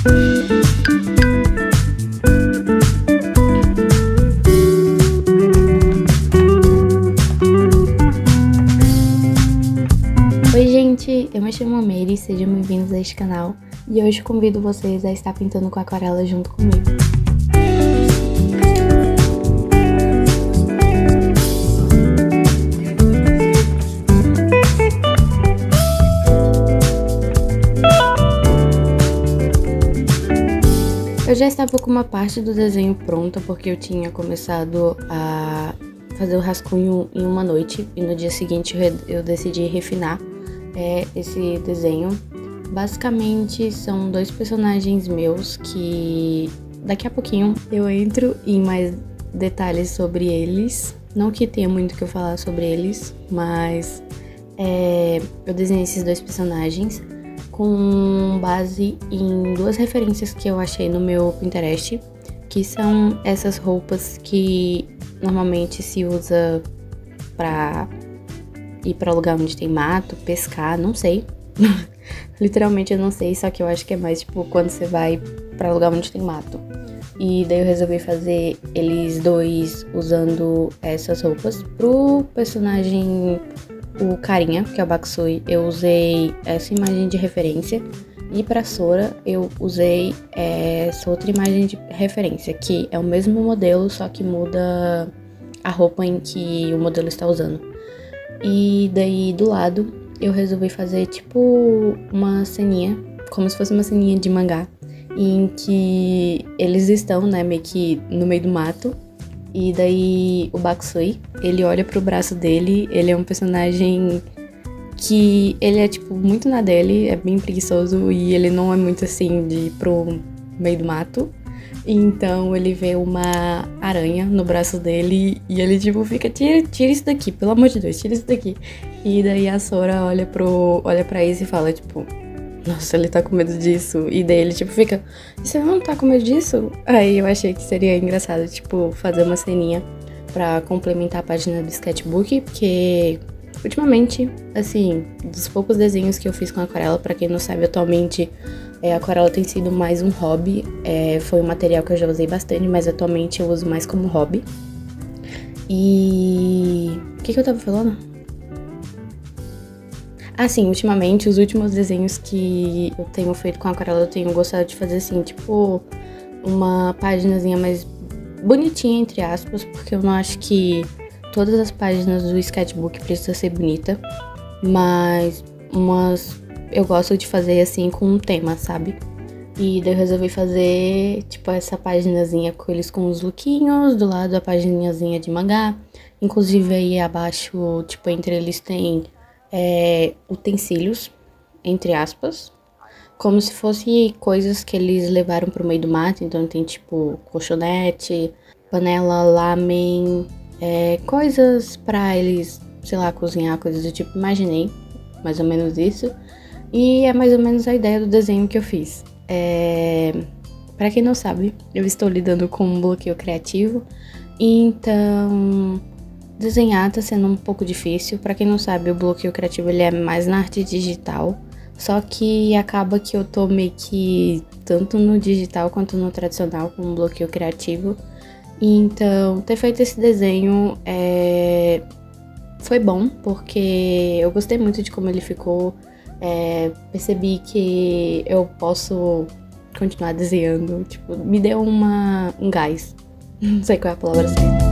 Oi gente, eu me chamo Meire, sejam bem-vindos a este canal e hoje convido vocês a estar pintando com aquarela junto comigo. Eu já estava com uma parte do desenho pronta porque eu tinha começado a fazer o rascunho em uma noite e no dia seguinte eu decidi refinar esse desenho. Basicamente são dois personagens meus que daqui a pouquinho eu entro em mais detalhes sobre eles. Não que tenha muito o que eu falar sobre eles, mas eu desenhei esses dois personagens com base em duas referências que eu achei no meu Pinterest, que são essas roupas que normalmente se usa pra ir pra lugar onde tem mato, pescar, não sei. Literalmente eu não sei, só que eu acho que é mais tipo quando você vai pra lugar onde tem mato. E daí eu resolvi fazer eles dois usando essas roupas. Pro personagem, o carinha, que é o Bakusui, eu usei essa imagem de referência. E pra Sora eu usei essa outra imagem de referência, que é o mesmo modelo, só que muda a roupa em que o modelo está usando. E daí do lado eu resolvi fazer tipo uma ceninha, como se fosse uma ceninha de mangá, em que eles estão, né, meio que no meio do mato. E daí o Bakusui, ele olha pro braço dele, ele é um personagem que ele é tipo muito na dele, é bem preguiçoso e ele não é muito assim de ir pro meio do mato. Então ele vê uma aranha no braço dele e ele tipo fica, tira isso daqui, pelo amor de Deus, tira isso daqui. E daí a Sora olha pra isso e fala tipo, nossa, ele tá com medo disso. E daí ele tipo fica, você não tá com medo disso? Aí eu achei que seria engraçado tipo fazer uma ceninha pra complementar a página do sketchbook, porque ultimamente, assim, dos poucos desenhos que eu fiz com aquarela, pra quem não sabe, atualmente a aquarela tem sido mais um hobby. Foi um material que eu já usei bastante, mas atualmente eu uso mais como hobby. E o que eu tava falando? Ah, sim, ultimamente, os últimos desenhos que eu tenho feito com aquarela, eu tenho gostado de fazer assim, tipo, uma paginazinha mais bonitinha, entre aspas, porque eu não acho que todas as páginas do sketchbook precisam ser bonita, mas eu gosto de fazer assim com um tema, sabe? E daí eu resolvi fazer tipo essa paginazinha com eles com os lookinhos, do lado a paginazinha de mangá. Inclusive aí abaixo, tipo, entre eles tem utensílios, entre aspas, como se fosse coisas que eles levaram pro meio do mato. Então tem tipo colchonete, panela, lamen, coisas pra eles, sei lá, cozinhar, coisas do tipo. Imaginei mais ou menos isso. E é mais ou menos a ideia do desenho que eu fiz. Pra quem não sabe, eu estou lidando com um bloqueio criativo, então desenhar tá sendo um pouco difícil. Pra quem não sabe, o bloqueio criativo ele é mais na arte digital, só que acaba que eu tô meio que tanto no digital quanto no tradicional com um bloqueio criativo. Então ter feito esse desenho foi bom, porque eu gostei muito de como ele ficou. Percebi que eu posso continuar desenhando, tipo, me deu um gás, não sei qual é a palavra certa.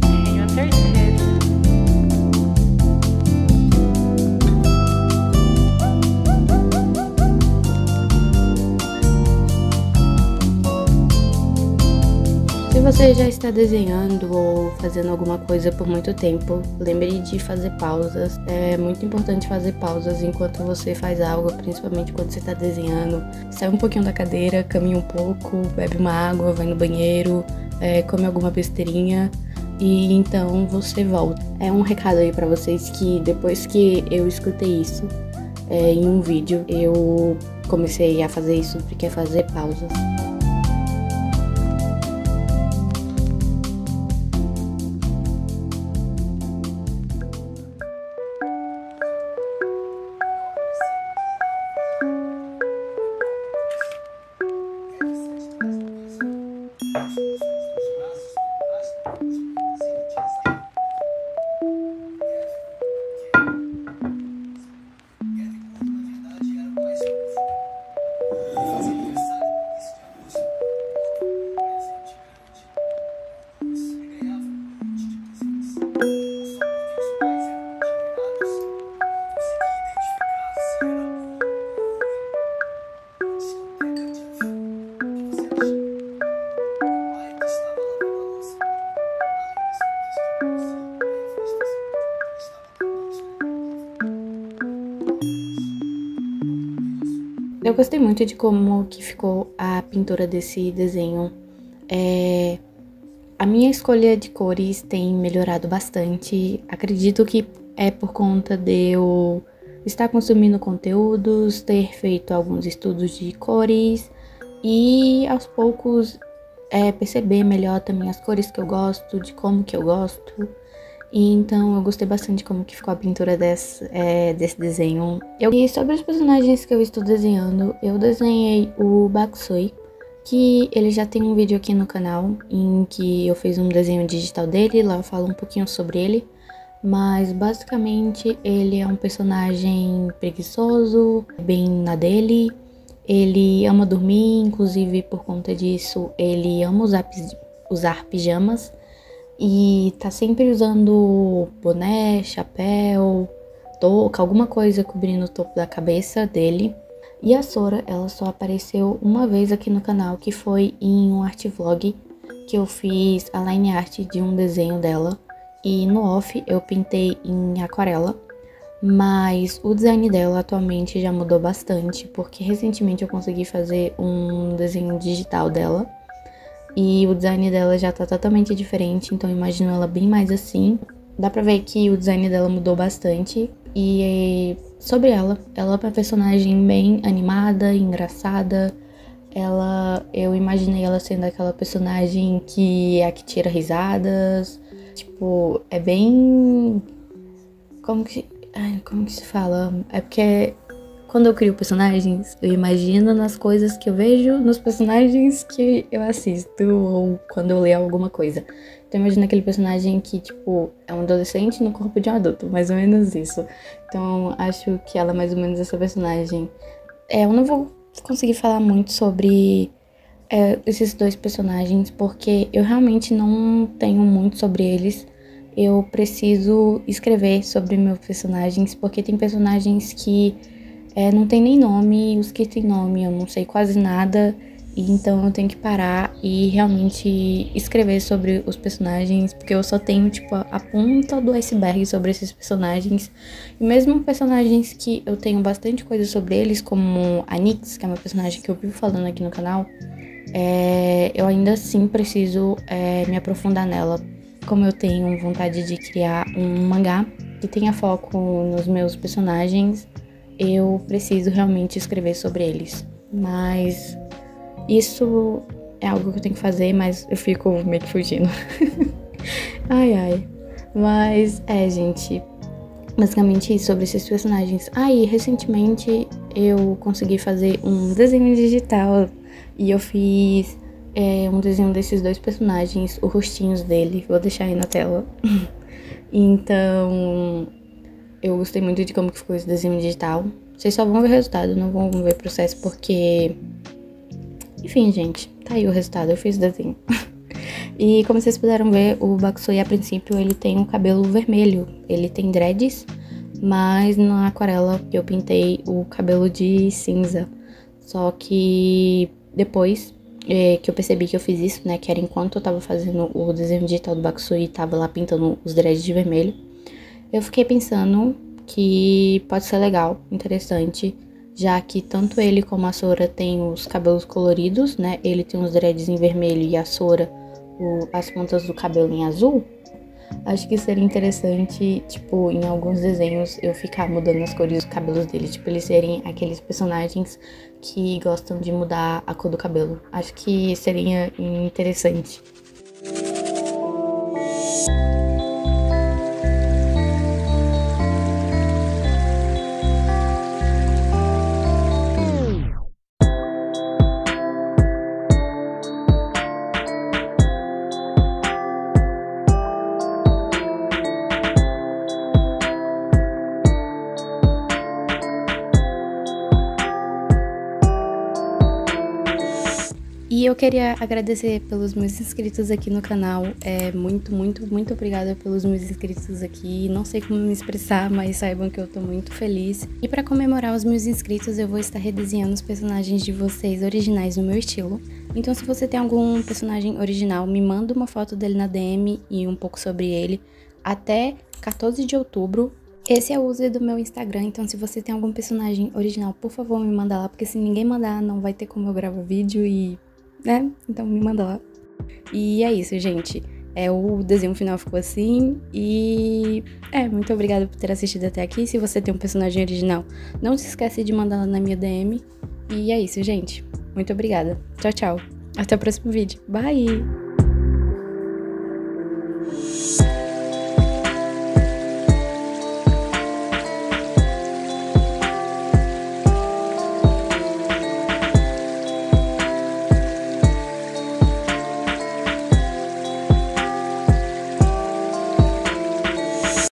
Tenho certeza Se você já está desenhando ou fazendo alguma coisa por muito tempo, lembre de fazer pausas. É muito importante fazer pausas enquanto você faz algo, principalmente quando você está desenhando. Sai um pouquinho da cadeira, caminha um pouco, bebe uma água, vai no banheiro, come alguma besteirinha e então você volta. É um recado aí pra vocês que depois que eu escutei isso em um vídeo, eu comecei a fazer isso porque é fazer pausas. Eu gostei muito de como que ficou a pintura desse desenho. A minha escolha de cores tem melhorado bastante. Acredito que é por conta de eu estar consumindo conteúdos, ter feito alguns estudos de cores e aos poucos perceber melhor também as cores que eu gosto, de como que eu gosto. E então eu gostei bastante de como que ficou a pintura desse desenho. E sobre os personagens que eu estou desenhando, eu desenhei o Bakusoi, que ele já tem um vídeo aqui no canal em que eu fiz um desenho digital dele, lá eu falo um pouquinho sobre ele. Mas basicamente ele é um personagem preguiçoso, bem na dele. Ele ama dormir, inclusive por conta disso ele ama usar pijamas. E tá sempre usando boné, chapéu, touca, alguma coisa cobrindo o topo da cabeça dele. E a Sora, ela só apareceu uma vez aqui no canal, que foi em um art vlog que eu fiz a line art de um desenho dela. E no off eu pintei em aquarela, mas o design dela atualmente já mudou bastante, porque recentemente eu consegui fazer um desenho digital dela. E o design dela já tá totalmente diferente, então eu imagino ela bem mais assim. Dá pra ver que o design dela mudou bastante. E sobre ela é uma personagem bem animada, engraçada. Eu imaginei ela sendo aquela personagem que é a que tira risadas. Tipo, é bem... Como que se fala? É porque... Quando eu crio personagens, eu imagino nas coisas que eu vejo nos personagens que eu assisto ou quando eu leio alguma coisa. Então imagina aquele personagem que, tipo, é um adolescente no corpo de um adulto, mais ou menos isso. Então acho que ela é mais ou menos essa personagem. Eu não vou conseguir falar muito sobre esses dois personagens, porque eu realmente não tenho muito sobre eles. Eu preciso escrever sobre meus personagens, porque tem personagens que... não tem nem nome, os que tem nome eu não sei quase nada, e então eu tenho que parar e realmente escrever sobre os personagens, porque eu só tenho, tipo, a ponta do iceberg sobre esses personagens. E mesmo personagens que eu tenho bastante coisa sobre eles, como a Nyx, que é uma personagem que eu vivo falando aqui no canal, eu ainda assim preciso me aprofundar nela. Como eu tenho vontade de criar um mangá que tenha foco nos meus personagens, eu preciso realmente escrever sobre eles. Mas isso é algo que eu tenho que fazer, mas eu fico meio que fugindo. Ai. Mas gente, basicamente isso sobre esses personagens. E recentemente eu consegui fazer um desenho digital e eu fiz um desenho desses dois personagens, os rostinhos dele. Vou deixar aí na tela. Então... eu gostei muito de como que ficou esse desenho digital. Vocês só vão ver o resultado, não vão ver o processo, porque... enfim, gente, tá aí o resultado, eu fiz o desenho. E como vocês puderam ver, o Bakusoi, a princípio, ele tem um cabelo vermelho. Ele tem dreads, mas na aquarela que eu pintei o cabelo de cinza. Só que depois que eu percebi que eu fiz isso, né, que era enquanto eu tava fazendo o desenho digital do Bakusui e tava lá pintando os dreads de vermelho, eu fiquei pensando que pode ser legal, interessante, já que tanto ele como a Sora tem os cabelos coloridos, né, ele tem os dreads em vermelho e a Sora as pontas do cabelo em azul. Acho que seria interessante, tipo, em alguns desenhos eu ficar mudando as cores dos cabelos dele. Tipo, eles serem aqueles personagens que gostam de mudar a cor do cabelo. Acho que seria interessante. E eu queria agradecer pelos meus inscritos aqui no canal. Muito obrigada pelos meus inscritos aqui. Não sei como me expressar, mas saibam que eu tô muito feliz. E pra comemorar os meus inscritos, eu vou estar redesenhando os personagens de vocês originais no meu estilo. Então, se você tem algum personagem original, me manda uma foto dele na DM e um pouco sobre ele. Até 14 de outubro. Esse é o user do meu Instagram, então se você tem algum personagem original, por favor, me manda lá, porque se ninguém mandar, não vai ter como eu gravar vídeo e... né? Então me manda lá. E é isso, gente. O desenho final ficou assim. E muito obrigada por ter assistido até aqui. Se você tem um personagem original, não se esquece de mandar lá na minha DM. E é isso, gente. Muito obrigada. Tchau, tchau. Até o próximo vídeo. Bye!